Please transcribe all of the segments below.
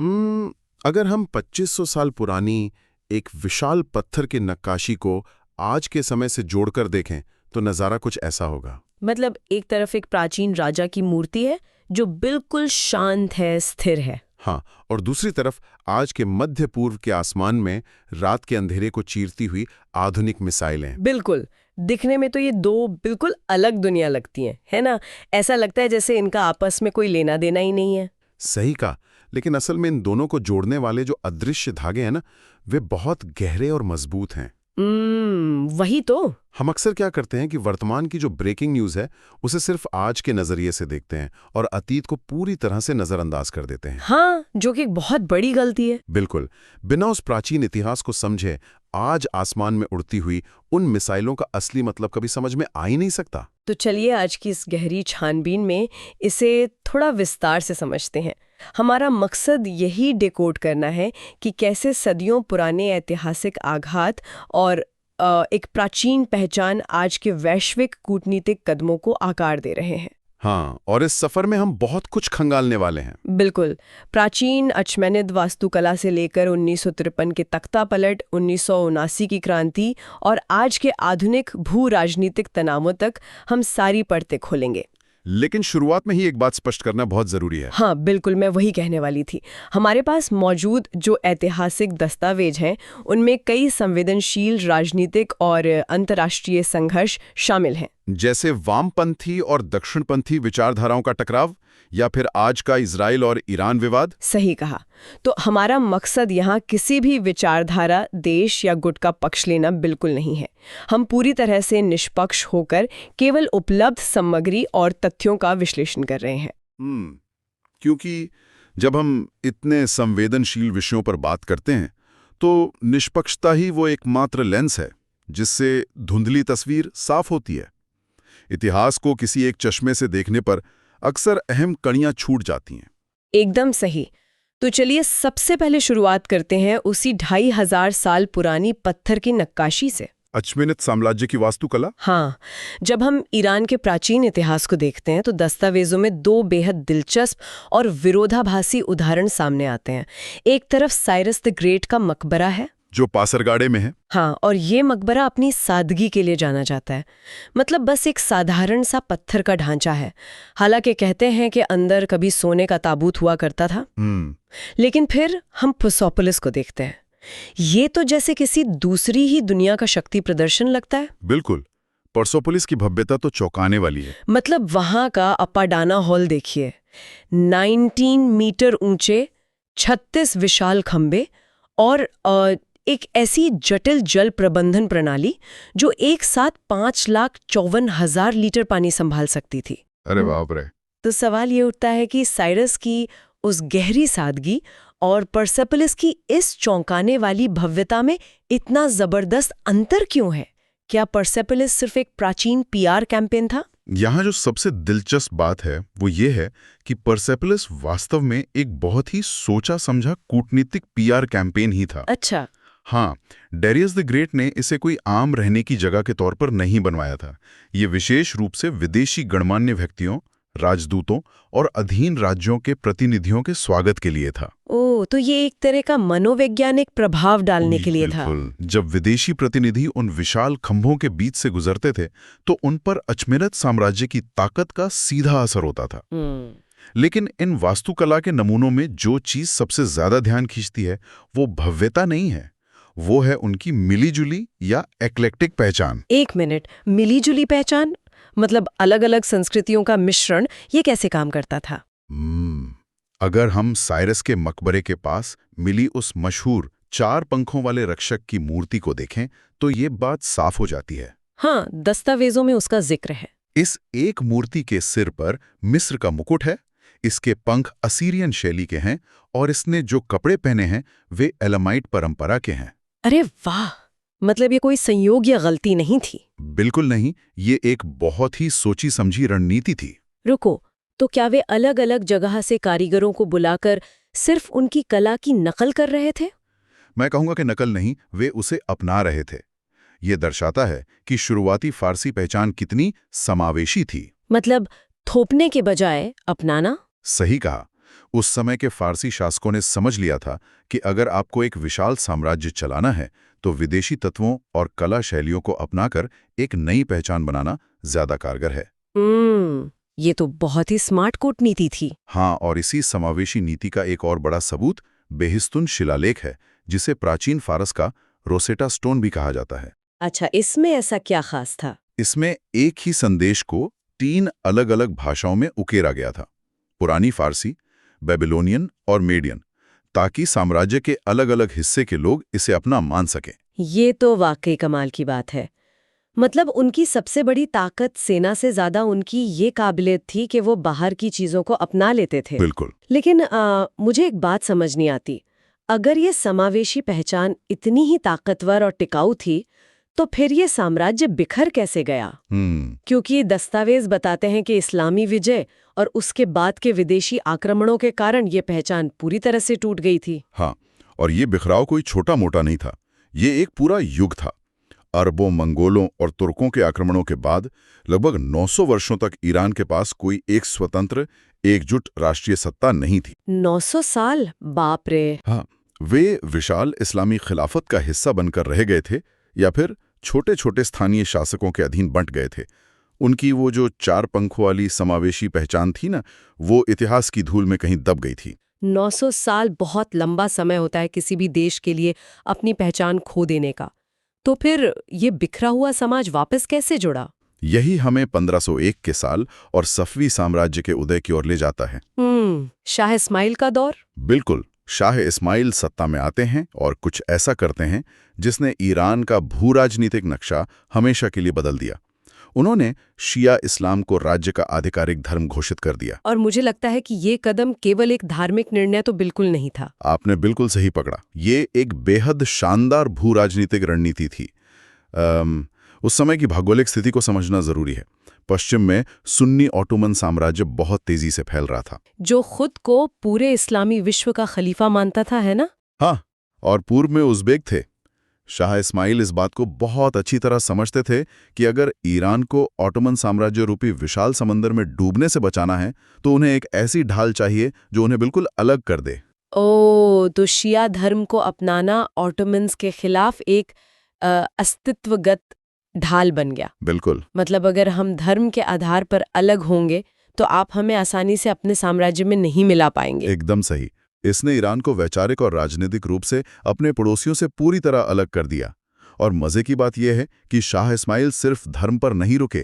अगर हम 2500 साल पुरानी एक विशाल पत्थर की नक्काशी को आज के समय से जोड़कर देखें तो नज़ारा कुछ ऐसा होगा। मतलब एक तरफ एक प्राचीन राजा की मूर्ति है जो बिल्कुल शांत है, स्थिर है। हाँ, और दूसरी तरफ आज के मध्य पूर्व के आसमान में रात के अंधेरे को चीरती हुई आधुनिक मिसाइलें। बिल्कुल, दिखने में तो ये दो बिल्कुल अलग दुनिया लगती हैं, है ना? ऐसा लगता है जैसे इनका आपस में कोई लेना देना ही नहीं है। सही कहा, लेकिन असल में इन दोनों को जोड़ने वाले जो अदृश्य धागे हैं ना, वे बहुत गहरे और मजबूत हैं। वही तो। हम अक्सर क्या करते हैं कि वर्तमान की जो ब्रेकिंग न्यूज़ है उसे सिर्फ आज के नज़रिए से देखते हैं और अतीत को पूरी तरह से नज़रअंदाज कर देते हैं। हाँ, जो कि एक बहुत बड़ी गलती है। बिल्कुल, बिना उस प्राचीन इतिहास को समझे आज आसमान में उड़ती हुई उन मिसाइलों का असली मतलब कभी समझ में आ ही नहीं सकता। तो चलिए आज की इस गहरी छानबीन में इसे थोड़ा विस्तार से समझते हैं। हमारा मकसद यही डिकोड करना है कि कैसे सदियों पुराने ऐतिहासिक आघात और एक प्राचीन पहचान आज के वैश्विक कूटनीतिक कदमों को आकार दे रहे हैं। हाँ, और इस सफर में हम बहुत कुछ खंगालने वाले हैं। बिल्कुल, प्राचीन अचमेनिद वास्तुकला से लेकर 1953 के तख्ता पलट, 1979 की क्रांति और आज के आधुनिक भू राजनीतिक तनावों तक हम सारी परतें खोलेंगे। लेकिन शुरुआत में ही एक बात स्पष्ट करना बहुत जरूरी है। हाँ बिल्कुल, मैं वही कहने वाली थी। हमारे पास मौजूद जो ऐतिहासिक दस्तावेज हैं उनमें कई संवेदनशील राजनीतिक और अंतर्राष्ट्रीय संघर्ष शामिल हैं, जैसे वामपंथी और दक्षिणपंथी विचारधाराओं का टकराव या फिर आज का इजराइल और ईरान विवाद। सही कहा। तो हमारा मकसद यहाँ किसी भी विचारधारा, देश या गुट का पक्ष लेना बिल्कुल नहीं है। हम पूरी तरह से निष्पक्ष होकर केवल उपलब्ध सामग्री और तथ्यों का विश्लेषण कर रहे हैं। क्योंकि जब हम इतने संवेदनशील विषयों पर बात करते हैं तो निष्पक्षता ही वो एकमात्र लेंस है जिससे धुंधली तस्वीर साफ होती है। इतिहास को किसी एक चश्मे से देखने पर अक्सर अहम कड़ियां छूट जाती हैं। एकदम सही। तो चलिए सबसे पहले शुरुआत करते हैं उसी 2500 साल पुरानी पत्थर की नक्काशी से। अचमेनिद साम्राज्य की वास्तुकला। हाँ, जब हम ईरान के प्राचीन इतिहास को देखते हैं तो दस्तावेजों में दो बेहद दिलचस्प और विरोधाभासी उदाहरण सामने आते हैं। एक तरफ साइरस द ग्रेट का मकबरा है जो पासरगाड़े में है। हाँ, और ये मकबरा अपनी सादगी के लिए जाना जाता है। मतलब बस एक साधारण सा पत्थर का ढांचा है। हालांकि कहते हैं कि अंदर कभी सोने का ताबूत हुआ करता था। लेकिन फिर हम पर्सेपोलिस को देखते हैं। ये तो जैसे किसी दूसरी ही दुनिया का शक्ति प्रदर्शन लगता है। बिल्कुल, पर्सेपोलिस की भव्यता तो चौंकाने वाली है। मतलब वहां का अपाडाना हॉल देखिए, 19 मीटर ऊंचे, 36 विशाल खंबे और एक ऐसी जटिल जल प्रबंधन प्रणाली जो एक साथ 5,54,000 लीटर पानी संभाल सकती थी। अरे बाप रे। तो सवाल ये उठता है कि साइरस की उस गहरी सादगी और पर्सेपोलिस की इस चौंकाने वाली भव्यता में इतना जबरदस्त अंतर क्यों है? क्या पर्सेपोलिस सिर्फ एक प्राचीन पीआर कैंपेन था? यहाँ जो सबसे दिलचस्प बात है वो ये है कि पर्सेपोलिस वास्तव में एक बहुत ही सोचा समझा कूटनीतिक पीआर कैंपेन ही था। अच्छा। हाँ, डेरियस द ग्रेट ने इसे कोई आम रहने की जगह के तौर पर नहीं बनवाया था। ये विशेष रूप से विदेशी गणमान्य व्यक्तियों, राजदूतों और अधीन राज्यों के प्रतिनिधियों के स्वागत के लिए था। ओह, तो ये एक तरह का मनोवैज्ञानिक प्रभाव डालने के लिए था। जब विदेशी प्रतिनिधि उन विशाल खंभों के बीच से गुजरते थे तो उन पर अचमेनिद साम्राज्य की ताकत का सीधा असर होता था। लेकिन इन वास्तुकला के नमूनों में जो चीज सबसे ज्यादा ध्यान खींचती है वो भव्यता नहीं है, वो है उनकी मिलीजुली या एक्लेक्टिक पहचान। एक मिनट, मिलीजुली पहचान मतलब अलग अलग संस्कृतियों का मिश्रण, ये कैसे काम करता था? अगर हम साइरस के मकबरे के पास मिली उस मशहूर 4 पंखों वाले रक्षक की मूर्ति को देखें तो ये बात साफ हो जाती है। हाँ, दस्तावेजों में उसका जिक्र है। इस एक मूर्ति के सिर पर मिस्र का मुकुट है, इसके पंख असीरियन शैली के हैं और इसने जो कपड़े पहने हैं वे एलामाइट परंपरा के हैं। अरे वाह, मतलब ये कोई संयोग या गलती नहीं थी? बिल्कुल नहीं, ये एक बहुत ही सोची समझी रणनीति थी। रुको, तो क्या वे अलग अलग जगह से कारीगरों को बुलाकर सिर्फ उनकी कला की नकल कर रहे थे? मैं कहूंगा कि नकल नहीं, वे उसे अपना रहे थे। ये दर्शाता है कि शुरुआती फारसी पहचान कितनी समावेशी थी। मतलब थोपने के बजाय अपनाना। सही कहा। उस समय के फारसी शासकों ने समझ लिया था कि अगर आपको एक विशाल साम्राज्य चलाना है तो विदेशी तत्वों और कला शैलियों को अपनाकर एक नई पहचान बनाना ज्यादा कारगर है। ये तो बहुत ही स्मार्ट कूटनीति थी। हाँ, और इसी समावेशी नीति का एक और बड़ा सबूत बेहिस्तुन शिलालेख है, जिसे प्राचीन फारस का रोसेटा स्टोन भी कहा जाता है। अच्छा, इसमें ऐसा क्या खास था? इसमें एक ही संदेश को 3 अलग-अलग भाषाओं में उकेरा गया था, पुरानी फारसी, बेबीलोनियन और मेडियन, ताकि साम्राज्य के अलग-अलग हिस्से के लोग इसे अपना मान सकें। ये तो वाकई कमाल की बात है। मतलब उनकी सबसे बड़ी ताकत सेना से ज्यादा उनकी ये काबिलियत थी कि वो बाहर की चीजों को अपना लेते थे। बिल्कुल। लेकिन मुझे एक बात समझ नहीं आती। अगर ये समावेशी पहचान इतनी ही ताकतवर और टिकाऊ थी, तो फिर ये साम्राज्य बिखर कैसे गया? क्योंकि दस्तावेज बताते हैं कि इस्लामी विजय और उसके बाद के विदेशी आक्रमणों के कारण ये पहचान पूरी तरह से टूट गई थी। हाँ, और ये बिखराव कोई छोटा मोटा नहीं था, ये एक पूरा युग था। अरबों, मंगोलों और तुर्कों के आक्रमणों के बाद लगभग 900 वर्षों तक ईरान के पास कोई एक स्वतंत्र, एकजुट राष्ट्रीय सत्ता नहीं थी। 900 साल? बाप रे! हाँ, वे विशाल इस्लामी खिलाफत का हिस्सा बनकर रह गए थे या फिर छोटे छोटे स्थानीय शासकों के अधीन बंट गए थे। उनकी वो जो 4 पंखों वाली समावेशी पहचान थी ना, वो इतिहास की धूल में कहीं दब गई थी। 900 साल बहुत लंबा समय होता है किसी भी देश के लिए अपनी पहचान खो देने का। तो फिर ये बिखरा हुआ समाज वापस कैसे जुड़ा? यही हमें 1501 के साल और सफवी साम्राज्य के उदय की ओर ले जाता है। शाह इस्माइल का दौर? बिल्कुल। शाह इस्माइल सत्ता में आते हैं और कुछ ऐसा करते हैं जिसने ईरान का भू-राजनीतिक नक्शा हमेशा के लिए बदल दिया। उन्होंने शिया इस्लाम को राज्य का आधिकारिक धर्म घोषित कर दिया। और मुझे लगता है कि ये कदम केवल एक धार्मिक निर्णय तो बिल्कुल नहीं था। आपने बिल्कुल सही पकड़ा। ये एक बेहद शानदार भू-राजनीतिक रणनीति थी। उस समय की भौगोलिक स्थिति को समझना जरूरी है। पश्चिम में सुन्नी ऑटोमन साम्राज्य बहुत तेजी से फैल रहा था, जो खुद को पूरे इस्लामी विश्व का खलीफा मानता था, है ना? हाँ, और पूर्व में उज़्बेक थे। शाह इस्माइल इस बात को बहुत अच्छी तरह समझते थे कि अगर ईरान को ऑटोमन साम्राज्य रूपी विशाल समंदर में डूबने से बचाना है तो उन्हें एक ऐसी ढाल चाहिए जो उन्हें बिल्कुल अलग कर दे। तो शिया धर्म को अपनाना ऑटोमन्स के खिलाफ एक अस्तित्वगत ढाल बन गया। बिल्कुल। मतलब अगर हम धर्म के आधार पर अलग होंगे तो आप हमें आसानी से अपने साम्राज्य में नहीं मिला पाएंगे। एकदम सही। इसने ईरान को वैचारिक और राजनीतिक रूप से अपने पड़ोसियों से पूरी तरह अलग कर दिया। और मजे की बात यह है कि शाह इस्माइल सिर्फ धर्म पर नहीं रुके।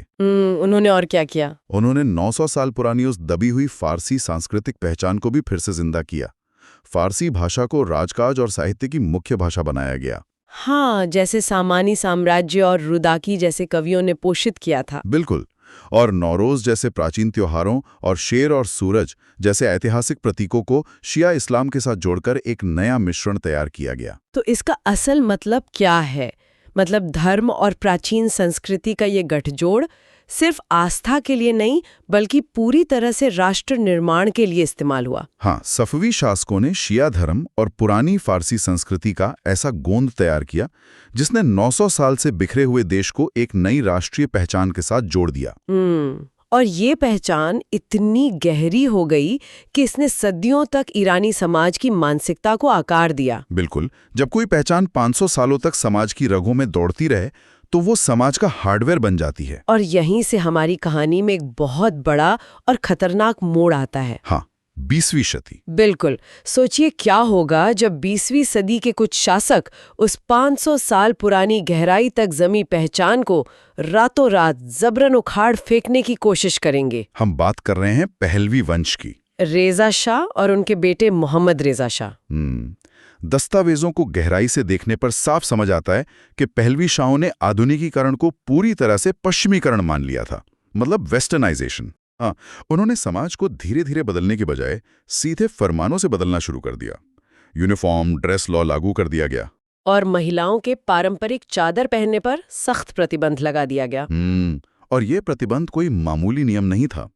उन्होंने और क्या किया? उन्होंने 900 साल पुरानी उस दबी हुई फारसी सांस्कृतिक पहचान को भी फिर से जिंदा किया। फारसी भाषा को राजकाज और साहित्य की मुख्य भाषा बनाया गया। हाँ, जैसे सामानी साम्राज्य और रुदाकी जैसे कवियों ने पोषित किया था। बिल्कुल। और नौरोज जैसे प्राचीन त्योहारों और शेर और सूरज जैसे ऐतिहासिक प्रतीकों को शिया इस्लाम के साथ जोड़कर एक नया मिश्रण तैयार किया गया। तो इसका असल मतलब क्या है? मतलब धर्म और प्राचीन संस्कृति का ये गठजोड़ सिर्फ आस्था के लिए नहीं बल्कि पूरी तरह से राष्ट्र निर्माण के लिए इस्तेमाल हुआ। हाँ, सफवी शासकों ने शिया धर्म और पुरानी फारसी संस्कृति का ऐसा गोंद तैयार किया जिसने 900 साल से बिखरे हुए देश को एक नई राष्ट्रीय पहचान के साथ जोड़ दिया। और ये पहचान इतनी गहरी हो गई कि इसने सदियों तक ईरानी समाज की मानसिकता को आकार दिया। बिल्कुल। जब कोई पहचान 500 सालों तक समाज की रगों में दौड़ती रहे तो वो समाज का हार्डवेयर बन जाती है। और यहीं से हमारी कहानी में एक बहुत बड़ा और खतरनाक मोड़ आता है। हाँ, 20वीं सदी। बिल्कुल। सोचिए क्या होगा जब 20वीं सदी के कुछ शासक उस 500 साल पुरानी गहराई तक जमी पहचान को रातों रात जबरन उखाड़ फेंकने की कोशिश करेंगे। हम बात कर रहे हैं पहलवी वंश की। रेजा शाह और उनके बेटे मोहम्मद रेजा शाह। दस्तावेजों को गहराई से देखने पर साफ समझ आता है कि पहलवी शाहों ने आधुनिकीकरण को पूरी तरह से पश्चिमीकरण मान लिया था, मतलब वेस्टर्नाइजेशन। हाँ, उन्होंने समाज को धीरे धीरे बदलने के बजाय सीधे फरमानों से बदलना शुरू कर दिया। यूनिफॉर्म ड्रेस लॉ लागू कर दिया गया और महिलाओं के पारंपरिक चादर पहनने पर सख्त प्रतिबंध लगा दिया गया। और ये प्रतिबंध कोई मामूली नियम नहीं था।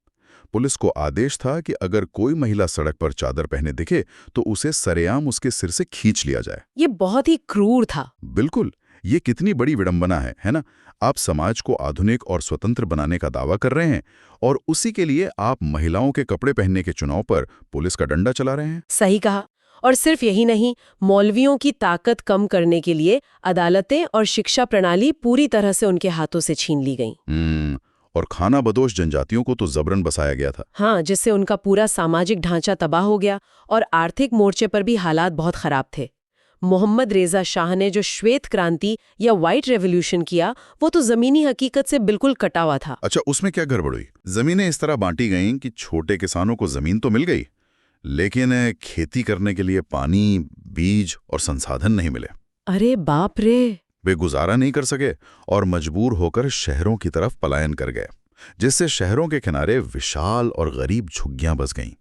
पुलिस को आदेश था कि अगर कोई महिला सड़क पर चादर पहने दिखे तो उसे सरेआम उसके सिर से खींच लिया जाए। ये बहुत ही क्रूर था। बिल्कुल। ये कितनी बड़ी विडंबना है ना? आप समाज को आधुनिक और स्वतंत्र बनाने का दावा कर रहे हैं और उसी के लिए आप महिलाओं के कपड़े पहनने के चुनाव पर पुलिस का डंडा चला रहे हैं। सही कहा। और सिर्फ यही नहीं, मौलवियों की ताकत कम करने के लिए अदालतें और शिक्षा प्रणाली पूरी तरह से उनके हाथों से छीन ली गईं। और खाना बदोश जनजातियों को तो जबरन बसाया गया था। हाँ, जिससे उनका पूरा सामाजिक ढांचा तबाह हो गया और आर्थिक मोर्चे पर भी हालात बहुत खराब थे। मोहम्मद रेजा शाह ने जो श्वेत क्रांति या व्हाइट रेवोल्यूशन किया, वो तो जमीनी हकीकत से बिल्कुल कटा हुआ था। अच्छा, उसमें क्या गड़बड़ हुई? जमीनें इस तरह बांटी गईं कि छोटे किसानों को जमीन तो मिल गई, लेकिन खेती करने के लिए पानी, बीज और संसाधन नहीं मिले। अरे बाप रे! वे गुजारा नहीं कर सके और मजबूर होकर शहरों की तरफ पलायन कर गए, जिससे शहरों के किनारे विशाल और गरीब झुग्गियां बस गईं।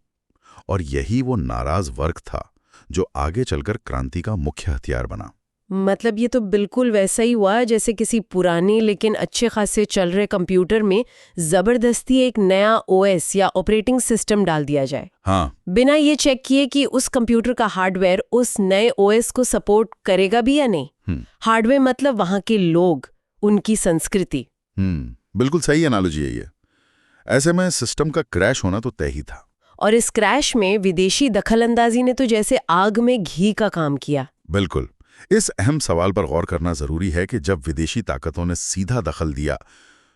और यही वो नाराज वर्ग था जो आगे चलकर क्रांति का मुख्य हथियार बना। मतलब ये तो बिल्कुल वैसा ही हुआ जैसे किसी पुराने लेकिन अच्छे खासे चल रहे कंप्यूटर में जबरदस्ती एक नया ओएस या ऑपरेटिंग सिस्टम डाल दिया जाए। हाँ, बिना ये चेक किए कि उस कंप्यूटर का हार्डवेयर उस नए ओएस को सपोर्ट करेगा भी या नहीं। हार्डवेयर मतलब वहां के लोग, उनकी संस्कृति। बिल्कुल सही एनालॉजी है ये। ऐसे में सिस्टम का क्रैश होना तो तय ही था। और इस क्रैश में विदेशी दखलंदाजी ने तो जैसे आग में घी का काम किया। बिल्कुल। इस अहम सवाल पर गौर करना जरूरी है कि जब विदेशी ताकतों ने सीधा दखल दिया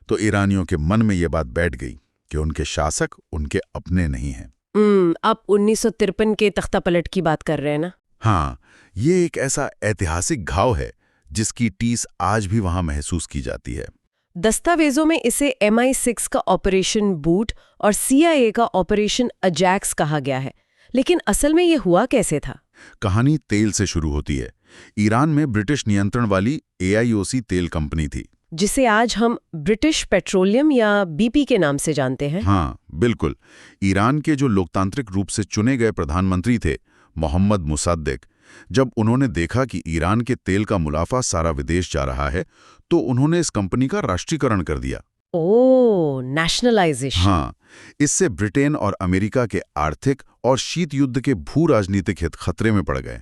तो ईरानियों के मन में ये बात बैठ गई कि उनके शासक उनके अपने नहीं हैं। आप 1953 के तख्तापलट की बात कर रहे हैं ना? हाँ, ये एक ऐसा ऐतिहासिक घाव है जिसकी टीस आज भी वहां महसूस की जाती है। दस्तावेजों में इसे MI6 का ऑपरेशन बूट और CIA का ऑपरेशन अजैक्स कहा गया है, लेकिन असल में ये हुआ कैसे था? कहानी तेल से शुरू होती है। ईरान में ब्रिटिश नियंत्रण वाली AIOC तेल कंपनी थी, जिसे आज हम ब्रिटिश पेट्रोलियम या BP के नाम से जानते हैं। हाँ बिल्कुल। ईरान के जो लोकतांत्रिक रूप से चुने गए प्रधानमंत्री थे, मोहम्मद मुसद्दिक, जब उन्होंने देखा कि ईरान के तेल का मुनाफा सारा विदेश जा रहा है, तो उन्होंने इस कंपनी का राष्ट्रीयकरण कर दिया। ओह, नेशनलाइजेशन। हाँ, इससे ब्रिटेन और अमेरिका के आर्थिक और शीत युद्ध के भू राजनीतिक हित खतरे में पड़ गए।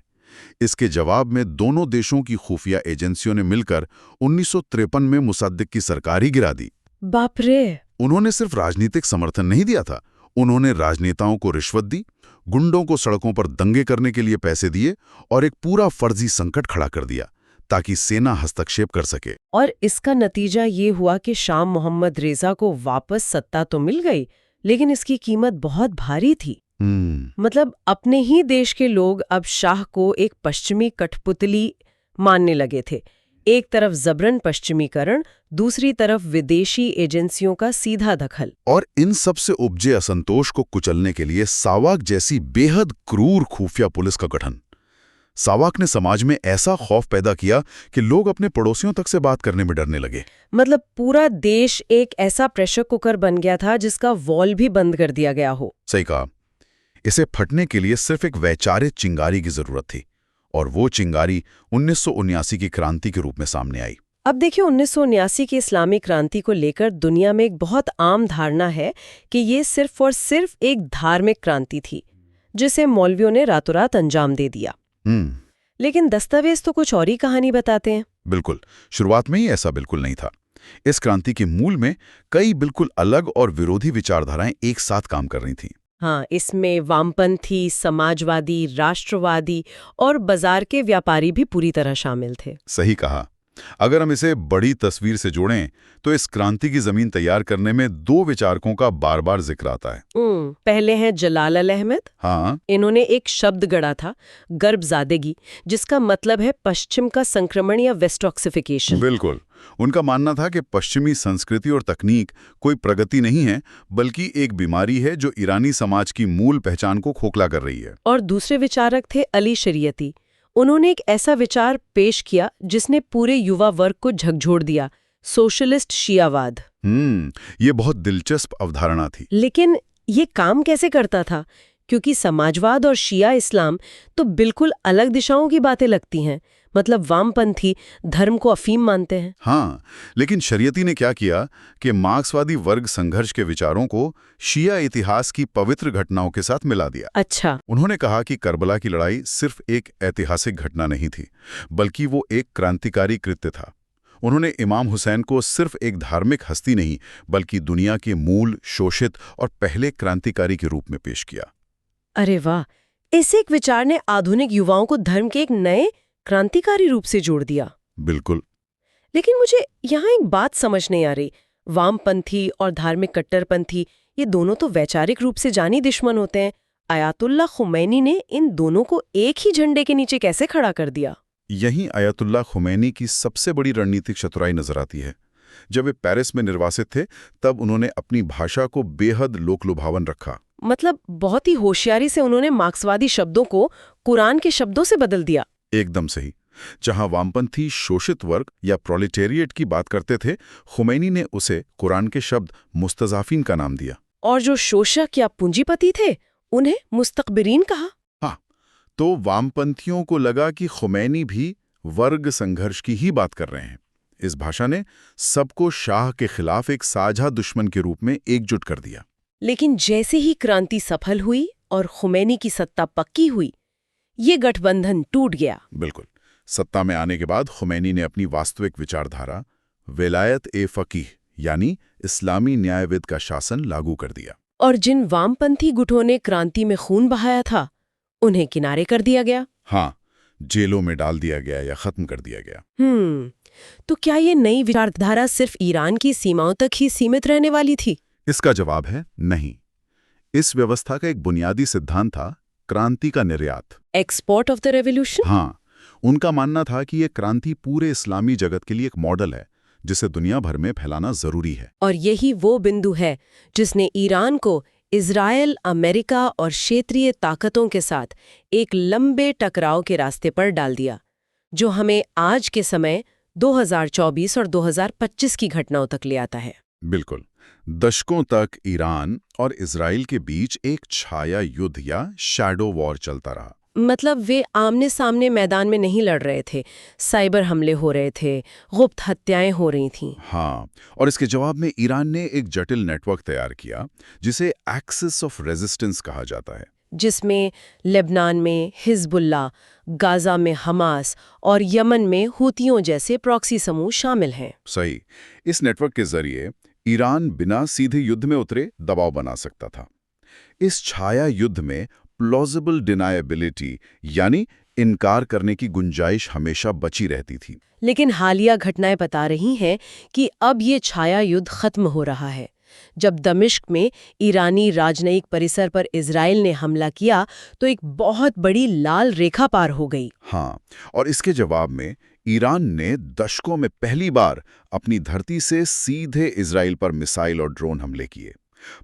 इसके जवाब में दोनों देशों की खुफिया एजेंसियों ने मिलकर 1953 में मुसद्दिक की सरकार ही गिरा दी। बाप रे! उन्होंने सिर्फ राजनीतिक समर्थन नहीं दिया था, उन्होंने राजनेताओं को रिश्वत दी, गुंडों को सड़कों पर दंगे करने के लिए पैसे दिए और एक पूरा फर्जी संकट खड़ा कर दिया ताकि सेना हस्तक्षेप कर सके। और इसका नतीजा ये हुआ कि शाह मोहम्मद रेजा को वापस सत्ता तो मिल गई, लेकिन इसकी कीमत बहुत भारी थी। मतलब अपने ही देश के लोग अब शाह को एक पश्चिमी कठपुतली मानने लगे थे। एक तरफ जबरन पश्चिमीकरण, दूसरी तरफ विदेशी एजेंसियों का सीधा दखल। और इन सब से उपजे असंतोष को कुचलने के लिए सावाक जैसी बेहद क्रूर खुफिया पुलिस का गठन। सावाक ने समाज में ऐसा खौफ पैदा किया कि लोग अपने पड़ोसियों तक से बात करने में डरने लगे। मतलब पूरा देश एक ऐसा प्रेशर कुकर बन गया था जिसका वॉल भी बंद कर दिया गया हो। सही कहा। इसे फटने के लिए सिर्फ एक वैचारिक चिंगारी की जरूरत थी, और वो चिंगारी 1979 की क्रांति के रूप में सामने आई। अब देखिए, 1979 की इस्लामी क्रांति को लेकर दुनिया में एक बहुत आम धारणा है कि ये सिर्फ और सिर्फ एक धार्मिक क्रांति थी जिसे मौलवियों ने रातों रात अंजाम दे दिया। लेकिन दस्तावेज तो कुछ और ही कहानी बताते हैं। बिल्कुल, शुरुआत में ही ऐसा बिल्कुल नहीं था। इस क्रांति के मूल में कई बिल्कुल अलग और विरोधी विचारधाराएं एक साथ काम कर रही थीं। हाँ, इसमें वामपंथी, समाजवादी, राष्ट्रवादी और बाजार के व्यापारी भी पूरी तरह शामिल थे। सही कहा। अगर हम इसे बड़ी तस्वीर से जोड़ें तो इस क्रांति की जमीन तैयार करने में दो विचारकों का बार बार जिक्र आता है। पहले हैं जलाल अल अहमद। हाँ, इन्होंने एक शब्द गढ़ा था, गर्भज़ादगी, जिसका मतलब है पश्चिम का संक्रमण या वेस्टॉक्सिफिकेशन। बिल्कुल। उनका मानना था कि पश्चिमी संस्कृति और तकनीक कोई प्रगति नहीं है, बल्कि एक बीमारी है जो ईरानी समाज की मूल पहचान को खोखला कर रही है। और दूसरे विचारक थे अली शरीयती। उन्होंने एक ऐसा विचार पेश किया जिसने पूरे युवा वर्ग को झकझोर दिया, सोशलिस्ट शियावाद। ये बहुत दिलचस्प अवधारणा थी। लेकिन ये काम कैसे करता था? क्योंकि समाजवाद और शिया इस्लाम तो बिल्कुल अलग दिशाओं की बातें लगती हैं। मतलब वामपंथी धर्म को अफीम मानते हैं। हाँ, लेकिन शरीयती ने क्या किया कि मार्क्सवादी वर्ग संघर्ष के विचारों को शिया इतिहास की पवित्र घटनाओं के साथ मिला दिया। अच्छा। उन्होंने कहा कि करबला की लड़ाई सिर्फ एक ऐतिहासिक घटना नहीं थी, बल्कि वो एक क्रांतिकारी कृत्य था। उन्होंने इमाम हुसैन को सिर्फ एक धार्मिक हस्ती नहीं, बल्कि दुनिया के मूल, शोषित और पहले क्रांतिकारी के रूप में पेश किया। अरे वाह, इस एक विचार ने आधुनिक युवाओं को धर्म के एक नए क्रांतिकारी रूप से जोड़ दिया। बिल्कुल। लेकिन मुझे यहाँ एक बात समझ नहीं आ रही। वामपंथी और धार्मिक कट्टरपंथी ये दोनों तो वैचारिक रूप से जानी दुश्मन होते हैं। आयतुल्लाह खुमैनी ने इन दोनों को एक ही झंडे के नीचे कैसे खड़ा कर दिया? यहीं आयतुल्लाह खुमैनी की सबसे बड़ी रणनीतिक चतुराई नजर आती है। जब वे पेरिस में निर्वासित थे, तब उन्होंने अपनी भाषा को बेहद लोकलुभावन रखा। मतलब बहुत ही होशियारी से उन्होंने मार्क्सवादी शब्दों को कुरान के शब्दों से बदल दिया। एकदम सही। जहां वामपंथी शोषित वर्ग या प्रोलेटेरिएट की बात करते थे, खुमैनी ने उसे कुरान के शब्द मुस्तज़ाफिन का नाम दिया। और जो शोषक या पूंजीपति थे, उन्हें मुस्तकबिरीन कहा। हाँ, तो वामपंथियों को लगा कि खुमैनी भी वर्ग संघर्ष की ही बात कर रहे हैं। इस भाषा ने सबको शाह के खिलाफ एक साझा दुश्मन के रूप में एकजुट कर दिया। लेकिन जैसे ही क्रांति सफल हुई और खुमैनी की सत्ता पक्की हुई, ये गठबंधन टूट गया। बिल्कुल। सत्ता में आने के बाद खुमैनी ने अपनी वास्तविक विचारधारा विलायत-ए-फकीह यानी इस्लामी न्यायविद का शासन लागू कर दिया। और जिन वामपंथी गुटों ने क्रांति में खून बहाया था, उन्हें किनारे कर दिया गया। हाँ, जेलों में डाल दिया गया या खत्म कर दिया गया। तो क्या ये नई विचारधारा सिर्फ ईरान की सीमाओं तक ही सीमित रहने वाली थी? इसका जवाब है नहीं। इस व्यवस्था का एक बुनियादी सिद्धांत था क्रांति का निर्यात, एक्सपोर्ट ऑफ द रेवोल्यूशन। हाँ, उनका मानना था कि ये क्रांति पूरे इस्लामी जगत के लिए एक मॉडल है जिसे दुनिया भर में फैलाना जरूरी है। और यही वो बिंदु है जिसने ईरान को इजराइल, अमेरिका और क्षेत्रीय ताकतों के साथ एक लंबे टकराव के रास्ते पर डाल दिया, जो हमें आज के समय 2024 और 2025 की घटनाओं तक ले आता है। बिल्कुल। दशकों तक ईरान और इजराइल के बीच एक छाया युद्ध या शैडो वॉर चलता रहा। मतलब वे आमने सामने मैदान में नहीं लड़ रहे थे, साइबर हमले हो रहे थे, गुप्त हत्याएं हो रही थीं। हाँ, और इसके जवाब में ईरान ने एक जटिल नेटवर्क तैयार किया जिसे एक्सिस ऑफ रेजिस्टेंस कहा जाता है, जिसमें लेबनान में हिजबुल्लाह, गाजा में हमास और यमन में हूतियों जैसे प्रॉक्सी समूह शामिल हैं। सही। इस नेटवर्क के जरिए ईरान बिना सीधे युद्ध में उतरे दबाव बना सकता था। इस छाया युद्ध में प्लॉजिबल डिनायबिलिटी यानी इनकार करने की गुंजाइश हमेशा बची रहती थी। लेकिन हालिया घटनाएं बता रही हैं कि अब ये छाया युद्ध खत्म हो रहा है। जब दमिश्क में ईरानी राजनयिक परिसर पर इजराइल ने हमला किया तो एक बहुत बड़ी लाल रेखा पार हो गई। हाँ, और इसके जवाब में ईरान ने दशकों में पहली बार अपनी धरती से सीधे इजराइल पर मिसाइल और ड्रोन हमले किए।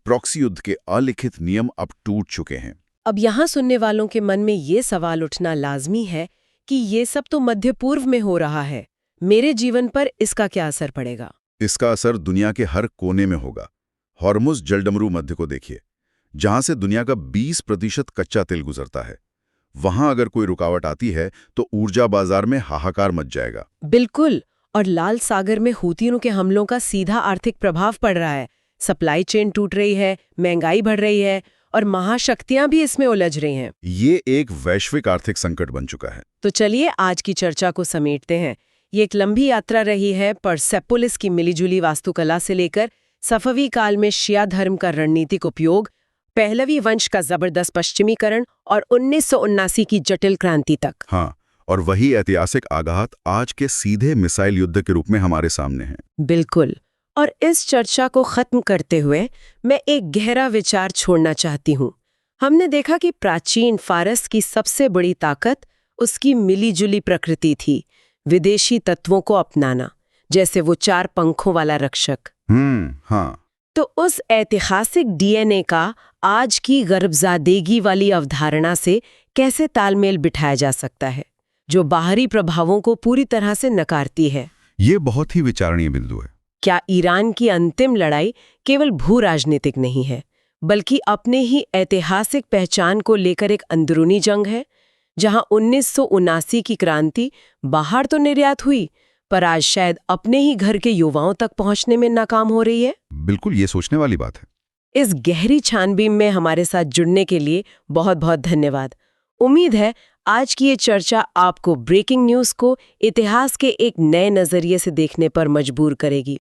प्रॉक्सी युद्ध के अलिखित नियम अब टूट चुके हैं। अब यहाँ सुनने वालों के मन में ये सवाल उठना लाजमी है कि ये सब तो मध्य पूर्व में हो रहा है, मेरे जीवन पर इसका क्या असर पड़ेगा? इसका असर दुनिया के हर कोने में होगा। हॉर्मुज़ जलडमरू मध्य को देखिए, जहां से दुनिया का 20% कच्चा तेल गुजरता है। वहां अगर कोई रुकावट आती है तो ऊर्जा बाजार में हाहाकार मच जाएगा। बिल्कुल। और लाल सागर में हूतियों के हमलों का सीधा आर्थिक प्रभाव पड़ रहा है। सप्लाई चेन टूट रही है, महंगाई बढ़ रही है और महाशक्तियां भी इसमें उलझ रही हैं। ये एक वैश्विक आर्थिक संकट बन चुका है। तो चलिए आज की चर्चा को समेटते हैं। ये एक लंबी यात्रा रही है, परसेपोलिस की मिलीजुली वास्तुकला से लेकर सफवी काल में शिया धर्म का रणनीतिक उपयोग, पहलवी वंश का जबरदस्त पश्चिमीकरण और 1979 की जटिल क्रांति तक। हाँ, और वही ऐतिहासिक आघात आज के सीधे मिसाइल युद्ध के रूप में हमारे सामने है। बिल्कुल। और इस चर्चा को खत्म करते हुए मैं एक गहरा विचार छोड़ना चाहती हूँ। हमने देखा कि प्राचीन फारस की सबसे बड़ी ताकत उसकी मिलीजुली प्रकृति थी, विदेशी तत्वों को अपनाना, जैसे वो 4 पंखों वाला रक्षक। हाँ। तो उस ऐतिहासिक डीएनए का आज की गर्भजादेगी वाली अवधारणा से कैसे तालमेल बिठाया जा सकता है, जो बाहरी प्रभावों को पूरी तरह से नकारती है? ये बहुत ही विचारणीय बिंदु है। क्या ईरान की अंतिम लड़ाई केवल भू राजनीतिक नहीं है, बल्कि अपने ही ऐतिहासिक पहचान को लेकर एक अंदरूनी जंग है, जहां 1979 की क्रांति बाहर तो निर्यात हुई, पर आज शायद अपने ही घर के युवाओं तक पहुंचने में नाकाम हो रही है। बिल्कुल, ये सोचने वाली बात है। इस गहरी छानबीन में हमारे साथ जुड़ने के लिए बहुत बहुत धन्यवाद। उम्मीद है आज की ये चर्चा आपको ब्रेकिंग न्यूज़ को इतिहास के एक नए नजरिए से देखने पर मजबूर करेगी।